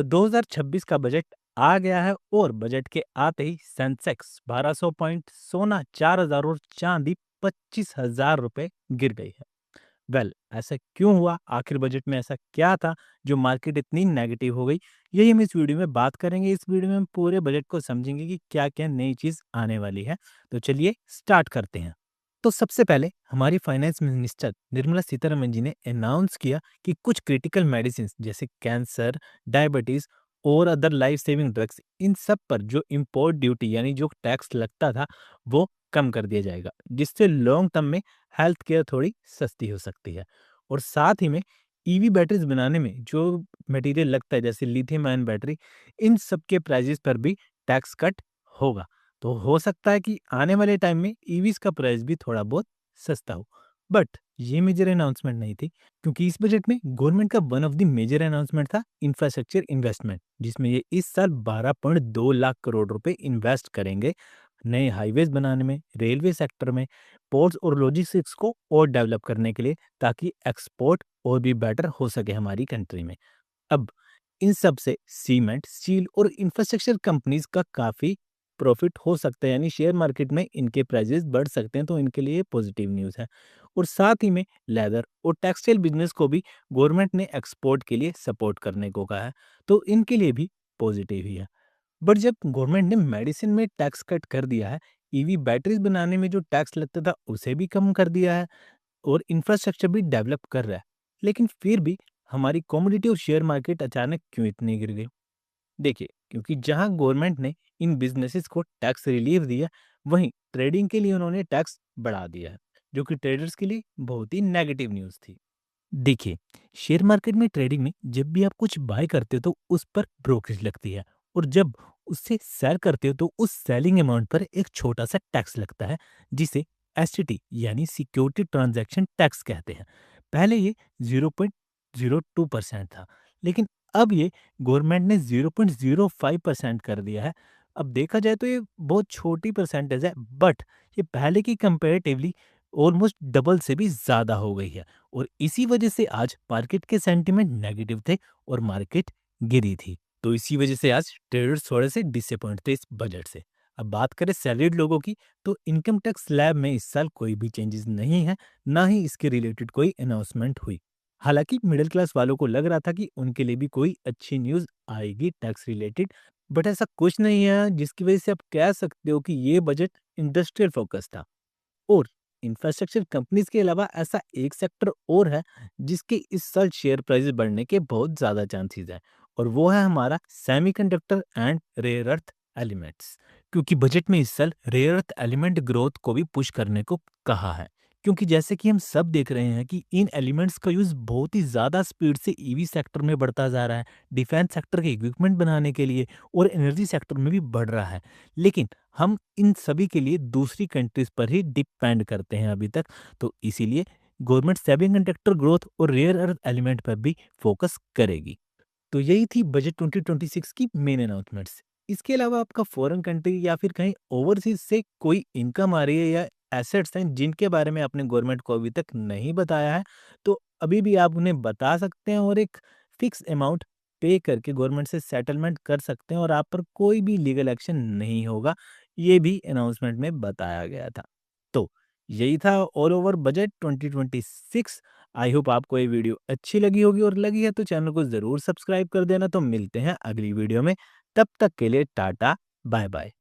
तो 2026 का बजट आ गया है और बजट के आते ही सेंसेक्स 1200 पॉइंट, सोना 4000 और चांदी 25,000 रुपए गिर गई है। ऐसा क्यों हुआ? आखिर बजट में ऐसा क्या था जो मार्केट इतनी नेगेटिव हो गई? यही हम इस वीडियो में बात करेंगे। इस वीडियो में हम पूरे बजट को समझेंगे कि क्या-क्या नई चीज़ आने वाली है। तो चलिए स्टार्ट करते हैं। तो सबसे पहले हमारी फाइनेंस मिनिस्टर निर्मला सीतारमन जी ने अनाउंस किया कि कुछ क्रिटिकल मेडिसिन्स जैसे कैंसर, डायबिटीज और अदर लाइफ सेविंग ड्रग्स, इन सब पर जो इम्पोर्ट ड्यूटी यानी जो टैक्स लगता था वो कम कर दिया जाएगा, जिससे लॉन्ग टर्म में हेल्थ केयर थोड़ी सस्ती हो सकती है। और साथ ही में ईवी बैटरीज बनाने में जो मटेरियल लगता है जैसे लिथियम आयन बैटरी, इन सब के प्राइजेस पर भी टैक्स कट होगा। तो हो सकता है कि आने वाले टाइम में ईवीज़ का प्राइस भी थोड़ा बहुत सस्ता हो। बट ये मेजर अनाउंसमेंट नहीं थी, क्योंकि इस बजट में गवर्नमेंट का one of the major announcement था इंफ्रास्ट्रक्चर इन्वेस्टमेंट, जिसमें ये इस साल 12.2 लाख करोड़ रुपए इन्वेस्ट करेंगे नए हाईवेज बनाने में, रेलवे सेक्टर में, पोर्ट्स और लॉजिस्टिक्स को और डेवलप करने के लिए, ताकि एक्सपोर्ट और भी बेटर हो सके हमारी कंट्री में। अब इन सब से सीमेंट, स्टील और इंफ्रास्ट्रक्चर कंपनीज का काफ़ी प्रॉफिट हो सकता है, यानी शेयर मार्केट में इनके प्राइजेस बढ़ सकते हैं, तो इनके लिए पॉजिटिव न्यूज़ है। और साथ ही में लेदर और टेक्सटाइल बिजनेस को भी गवर्नमेंट ने एक्सपोर्ट के लिए सपोर्ट करने को कहा है, तो इनके लिए भी पॉजिटिव ही है। बट जब गवर्नमेंट ने मेडिसिन में टैक्स कट कर दिया है, ईवी बैटरीज बनाने में जो टैक्स लगता था उसे भी कम कर दिया है और इंफ्रास्ट्रक्चर भी डेवलप कर रहा है, लेकिन फिर भी हमारी कमोडिटी और शेयर मार्केट अचानक क्यों इतनी गिर गई? देखिए, क्योंकि जहां गवर्नमेंट ने इन बिजनेसेस को टैक्स रिलीफ दिया, वहीं ट्रेडिंग के लिए उन्होंने टैक्स बढ़ा दिया है, जो कि ट्रेडर्स के लिए बहुत ही नेगेटिव न्यूज़ थी। देखिए, शेयर मार्केट में ट्रेडिंग में जब भी आप कुछ बाय करते हो तो उस पर ब्रोकरेज लगती है, और जब उससे सेल करते हो तो उस सेलिंग अमाउंट पर एक छोटा सा टैक्स लगता है, जिसे एसटीटी यानी सिक्योरिटी ट्रांजैक्शन टैक्स कहते हैं। पहले ये 0.02% था, लेकिन अब ये गवर्नमेंट ने 0.05% कर दिया है। अब देखा जाए तो ये बहुत छोटी परसेंटेज है, बट ये पहले की कंपेरेटिवली ऑलमोस्ट डबल से भी ज़्यादा हो गई है, और इसी वजह से आज मार्केट के सेंटिमेंट नेगेटिव थे और मार्केट गिरी थी। तो इसी वजह से आज ट्रेडर्स थोड़े से डिसअपॉइंट थे इस बजट से। अब बात करें सैलरीड लोगों की, तो इनकम टैक्स स्लैब में इस साल कोई भी चेंजेस नहीं है, ना ही इसके रिलेटेड कोई अनाउंसमेंट हुई। हालांकि मिडिल क्लास वालों को लग रहा था कि उनके लिए भी कोई अच्छी न्यूज़ आएगी टैक्स रिलेटेड, बट ऐसा कुछ नहीं है, जिसकी वजह से आप कह सकते हो कि ये बजट इंडस्ट्रियल फोकस था। और इंफ्रास्ट्रक्चर कंपनीज के अलावा ऐसा एक सेक्टर और है जिसके इस साल शेयर प्राइस बढ़ने के बहुत ज़्यादा चांसेस हैं, और वो है हमारा semiconductor and rare earth elements. क्योंकि बजट में इस साल रेयर अर्थ एलिमेंट ग्रोथ को भी पुश करने को कहा है, क्योंकि जैसे कि हम सब देख रहे हैं कि इन एलिमेंट्स का यूज़ बहुत ही ज़्यादा स्पीड से ईवी सेक्टर में बढ़ता जा रहा है, डिफेंस सेक्टर के इक्विपमेंट बनाने के लिए, और एनर्जी सेक्टर में भी बढ़ रहा है। लेकिन हम इन सभी के लिए दूसरी कंट्रीज पर ही डिपेंड करते हैं अभी तक, तो इसीलिए गवर्नमेंट सेमीकंडक्टर ग्रोथ और रेयर अर्थ एलिमेंट पर भी फोकस करेगी। तो यही थी बजट 2026 की मेन अनाउंसमेंट्स। इसके अलावा आपका फॉरेन कंट्री या फिर कहीं ओवरसीज से कोई इनकम आ रही है या एसेट्स हैं जिनके बारे में आपने गवर्नमेंट को अभी तक नहीं बताया है, तो अभी भी आप उन्हें बता सकते हैं और एक फिक्स अमाउंट पे करके गवर्नमेंट से सेटलमेंट कर सकते हैं, और आप पर कोई भी लीगल एक्शन नहीं होगा। ये भी अनाउंसमेंट में बताया गया था। तो यही था all over budget 2026। I hope आपको ये वीडियो अच्छी लगी होगी, और लगी है तो चैनल को ज़रूर सब्सक्राइब कर देना। तो मिलते हैं अगली वीडियो में, तब तक के लिए टाटा, बाय बाय।